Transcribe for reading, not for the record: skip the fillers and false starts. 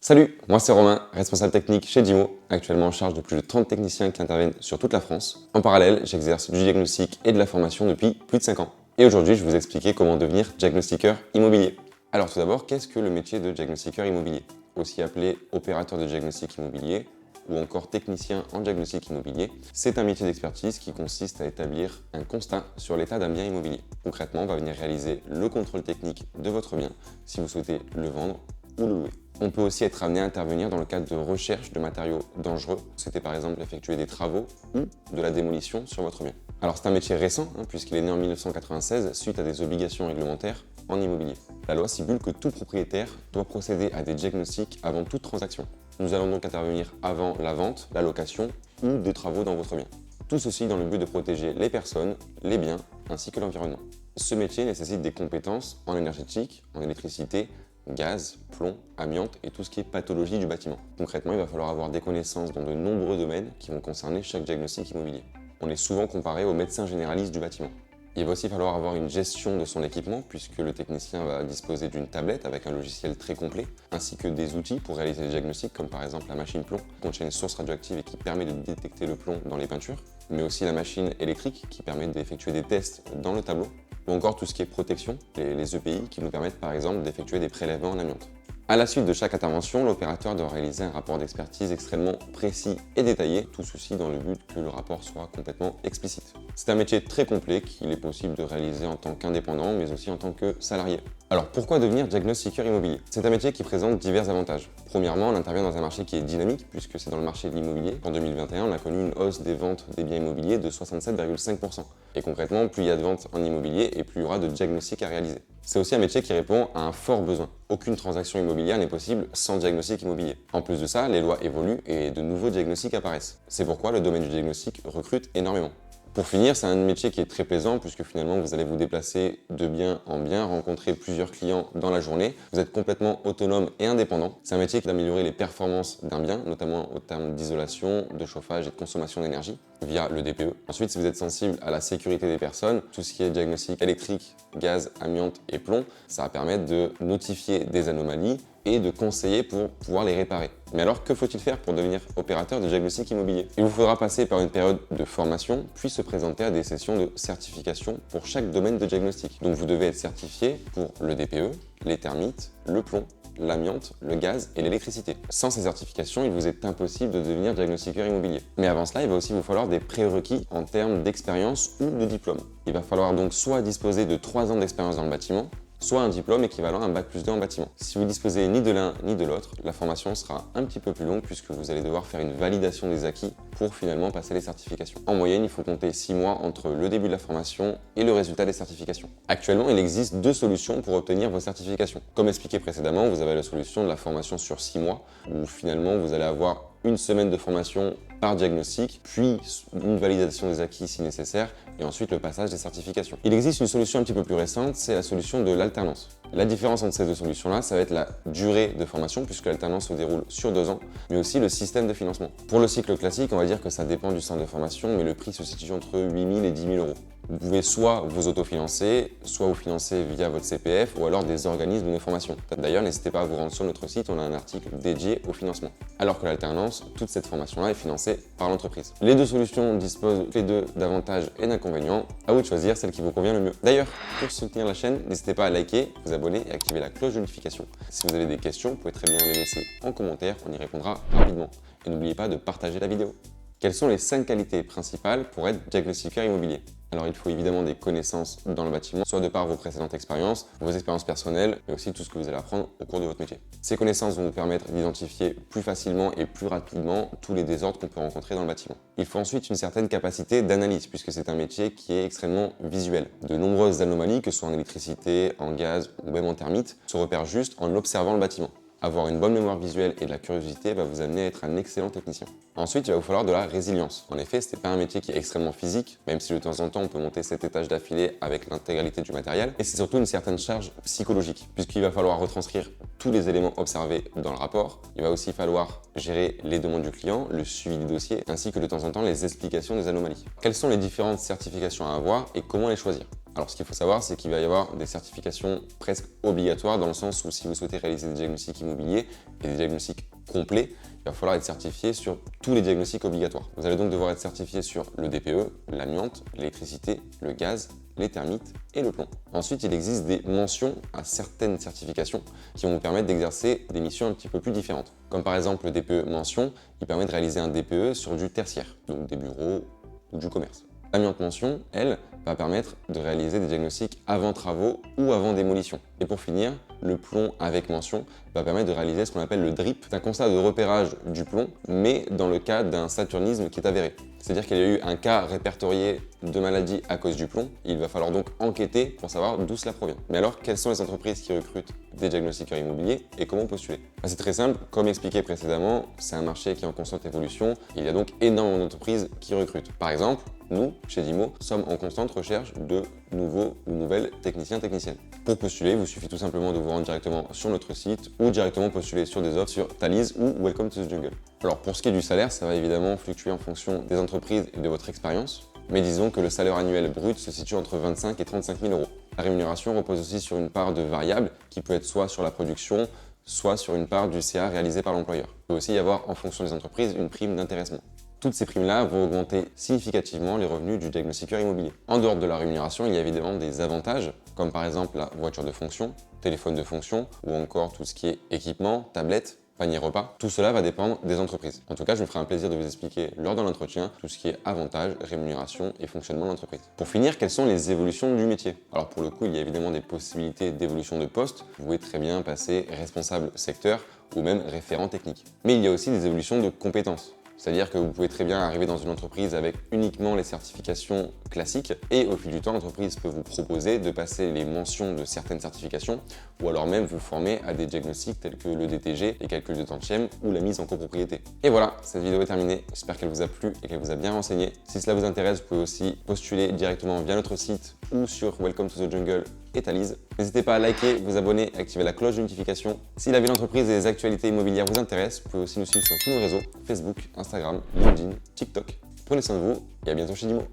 Salut, moi c'est Romain, responsable technique chez Dimo, actuellement en charge de plus de 30 techniciens qui interviennent sur toute la France. En parallèle, j'exerce du diagnostic et de la formation depuis plus de 5 ans. Et aujourd'hui, je vais vous expliquer comment devenir diagnostiqueur immobilier. Alors tout d'abord, qu'est-ce que le métier de diagnostiqueur immobilier? Aussi appelé opérateur de diagnostic immobilier ou encore technicien en diagnostic immobilier, c'est un métier d'expertise qui consiste à établir un constat sur l'état d'un bien immobilier. Concrètement, on va venir réaliser le contrôle technique de votre bien si vous souhaitez le vendre ou le louer. On peut aussi être amené à intervenir dans le cadre de recherche de matériaux dangereux. C'était par exemple effectuer des travaux ou de la démolition sur votre bien. Alors c'est un métier récent puisqu'il est né en 1996 suite à des obligations réglementaires en immobilier. La loi stipule que tout propriétaire doit procéder à des diagnostics avant toute transaction. Nous allons donc intervenir avant la vente, la location ou des travaux dans votre bien. Tout ceci dans le but de protéger les personnes, les biens ainsi que l'environnement. Ce métier nécessite des compétences en énergétique, en électricité, gaz, plomb, amiante et tout ce qui est pathologie du bâtiment. Concrètement, il va falloir avoir des connaissances dans de nombreux domaines qui vont concerner chaque diagnostic immobilier. On est souvent comparé au médecin généraliste du bâtiment. Il va aussi falloir avoir une gestion de son équipement puisque le technicien va disposer d'une tablette avec un logiciel très complet ainsi que des outils pour réaliser des diagnostics comme par exemple la machine plomb qui contient une source radioactive et qui permet de détecter le plomb dans les peintures, mais aussi la machine électrique qui permet d'effectuer des tests dans le tableau, ou encore tout ce qui est protection, les EPI qui nous permettent par exemple d'effectuer des prélèvements en amiante. À la suite de chaque intervention, l'opérateur doit réaliser un rapport d'expertise extrêmement précis et détaillé, tout ceci dans le but que le rapport soit complètement explicite. C'est un métier très complet qu'il est possible de réaliser en tant qu'indépendant, mais aussi en tant que salarié. Alors pourquoi devenir diagnostiqueur immobilier? C'est un métier qui présente divers avantages. Premièrement, on intervient dans un marché qui est dynamique, puisque c'est dans le marché de l'immobilier. En 2021, on a connu une hausse des ventes des biens immobiliers de 67,5%. Et concrètement, plus il y a de ventes en immobilier et plus il y aura de diagnostics à réaliser. C'est aussi un métier qui répond à un fort besoin. Aucune transaction immobilière n'est possible sans diagnostic immobilier. En plus de ça, les lois évoluent et de nouveaux diagnostics apparaissent. C'est pourquoi le domaine du diagnostic recrute énormément. Pour finir, c'est un métier qui est très plaisant puisque finalement vous allez vous déplacer de bien en bien, rencontrer plusieurs clients dans la journée. Vous êtes complètement autonome et indépendant. C'est un métier qui va améliorer les performances d'un bien, notamment au terme d'isolation, de chauffage et de consommation d'énergie via le DPE. Ensuite, si vous êtes sensible à la sécurité des personnes, tout ce qui est diagnostic électrique, gaz, amiante et plomb, ça va permettre de notifier des anomalies et de conseiller pour pouvoir les réparer. Mais alors, que faut-il faire pour devenir opérateur de diagnostic immobilier? Il vous faudra passer par une période de formation, puis se présenter à des sessions de certification pour chaque domaine de diagnostic. Donc vous devez être certifié pour le DPE, les termites, le plomb, l'amiante, le gaz et l'électricité. Sans ces certifications, il vous est impossible de devenir diagnostiqueur immobilier. Mais avant cela, il va aussi vous falloir des prérequis en termes d'expérience ou de diplôme. Il va falloir donc soit disposer de 3 ans d'expérience dans le bâtiment, soit un diplôme équivalent à un bac+2 en bâtiment. Si vous disposez ni de l'un ni de l'autre, la formation sera un petit peu plus longue puisque vous allez devoir faire une validation des acquis pour finalement passer les certifications. En moyenne, il faut compter 6 mois entre le début de la formation et le résultat des certifications. Actuellement, il existe 2 solutions pour obtenir vos certifications. Comme expliqué précédemment, vous avez la solution de la formation sur 6 mois où finalement vous allez avoir une semaine de formation par diagnostic, puis une validation des acquis si nécessaire, et ensuite le passage des certifications. Il existe une solution un petit peu plus récente, c'est la solution de l'alternance. La différence entre ces deux solutions-là, ça va être la durée de formation, puisque l'alternance se déroule sur 2 ans, mais aussi le système de financement. Pour le cycle classique, on va dire que ça dépend du centre de formation, mais le prix se situe entre 8 000 et 10 000 euros. Vous pouvez soit vous autofinancer, soit vous financer via votre CPF ou alors des organismes de formation. D'ailleurs, n'hésitez pas à vous rendre sur notre site, on a un article dédié au financement. Alors que l'alternance, toute cette formation-là est financée par l'entreprise. Les deux solutions disposent les deux d'avantages et d'inconvénients. À vous de choisir celle qui vous convient le mieux. D'ailleurs, pour soutenir la chaîne, n'hésitez pas à liker, vous abonner et activer la cloche de notification. Si vous avez des questions, vous pouvez très bien les laisser en commentaire, on y répondra rapidement. Et n'oubliez pas de partager la vidéo. Quelles sont les 5 qualités principales pour être diagnostiqueur immobilier? Alors il faut évidemment des connaissances dans le bâtiment, soit de par vos précédentes expériences, vos expériences personnelles, mais aussi tout ce que vous allez apprendre au cours de votre métier. Ces connaissances vont vous permettre d'identifier plus facilement et plus rapidement tous les désordres qu'on peut rencontrer dans le bâtiment. Il faut ensuite une certaine capacité d'analyse, puisque c'est un métier qui est extrêmement visuel. De nombreuses anomalies, que ce soit en électricité, en gaz ou même en termites, se repèrent juste en observant le bâtiment. Avoir une bonne mémoire visuelle et de la curiosité va vous amener à être un excellent technicien. Ensuite, il va vous falloir de la résilience. En effet, ce n'est pas un métier qui est extrêmement physique, même si de temps en temps on peut monter 7 étages d'affilée avec l'intégralité du matériel. Et c'est surtout une certaine charge psychologique, puisqu'il va falloir retranscrire tous les éléments observés dans le rapport. Il va aussi falloir gérer les demandes du client, le suivi du dossier, ainsi que de temps en temps les explications des anomalies. Quelles sont les différentes certifications à avoir et comment les choisir? Alors ce qu'il faut savoir, c'est qu'il va y avoir des certifications presque obligatoires dans le sens où si vous souhaitez réaliser des diagnostics immobiliers et des diagnostics complets, il va falloir être certifié sur tous les diagnostics obligatoires. Vous allez donc devoir être certifié sur le DPE, l'amiante, l'électricité, le gaz, les termites et le plomb. Ensuite, il existe des mentions à certaines certifications qui vont vous permettre d'exercer des missions un petit peu plus différentes. Comme par exemple le DPE mention, il permet de réaliser un DPE sur du tertiaire, donc des bureaux ou du commerce. L'amiante mention, elle, va permettre de réaliser des diagnostics avant travaux ou avant démolition. Et pour finir, le plomb avec mention va permettre de réaliser ce qu'on appelle le DRIP. C'est un constat de repérage du plomb, mais dans le cas d'un saturnisme qui est avéré. C'est-à-dire qu'il y a eu un cas répertorié de maladie à cause du plomb. Il va falloir donc enquêter pour savoir d'où cela provient. Mais alors, quelles sont les entreprises qui recrutent des diagnostiqueurs immobiliers et comment postuler? C'est très simple, comme expliqué précédemment, c'est un marché qui est en constante évolution. Il y a donc énormément d'entreprises qui recrutent. Par exemple, nous, chez Dimo, sommes en constante recherche de nouveaux ou nouvelles techniciens-techniciennes. Pour postuler, il vous suffit tout simplement de vous rendre directement sur notre site ou directement postuler sur des offres sur Thalys ou Welcome to the Jungle. Alors pour ce qui est du salaire, ça va évidemment fluctuer en fonction des entreprises et de votre expérience, mais disons que le salaire annuel brut se situe entre 25 et 35 000 euros. La rémunération repose aussi sur une part de variable qui peut être soit sur la production, soit sur une part du CA réalisé par l'employeur. Il peut aussi y avoir, en fonction des entreprises, une prime d'intéressement. Toutes ces primes-là vont augmenter significativement les revenus du diagnostiqueur immobilier. En dehors de la rémunération, il y a évidemment des avantages, comme par exemple la voiture de fonction, téléphone de fonction, ou encore tout ce qui est équipement, tablette, panier repas. Tout cela va dépendre des entreprises. En tout cas, je me ferai un plaisir de vous expliquer lors de l'entretien tout ce qui est avantages, rémunération et fonctionnement de l'entreprise. Pour finir, quelles sont les évolutions du métier? Alors pour le coup, il y a évidemment des possibilités d'évolution de poste. Vous pouvez très bien passer responsable secteur ou même référent technique. Mais il y a aussi des évolutions de compétences. C'est-à-dire que vous pouvez très bien arriver dans une entreprise avec uniquement les certifications classiques et au fil du temps, l'entreprise peut vous proposer de passer les mentions de certaines certifications ou alors même vous former à des diagnostics tels que le DTG, les calculs de tantième ou la mise en copropriété. Et voilà, cette vidéo est terminée. J'espère qu'elle vous a plu et qu'elle vous a bien renseigné. Si cela vous intéresse, vous pouvez aussi postuler directement via notre site ou sur Welcome to the Jungle et Thalys. N'hésitez pas à liker, vous abonner et activer la cloche de notification. Si la vie d'entreprise et les actualités immobilières vous intéressent, vous pouvez aussi nous suivre sur tous nos réseaux, Facebook, Instagram, LinkedIn, TikTok. Prenez soin de vous et à bientôt chez Dimo.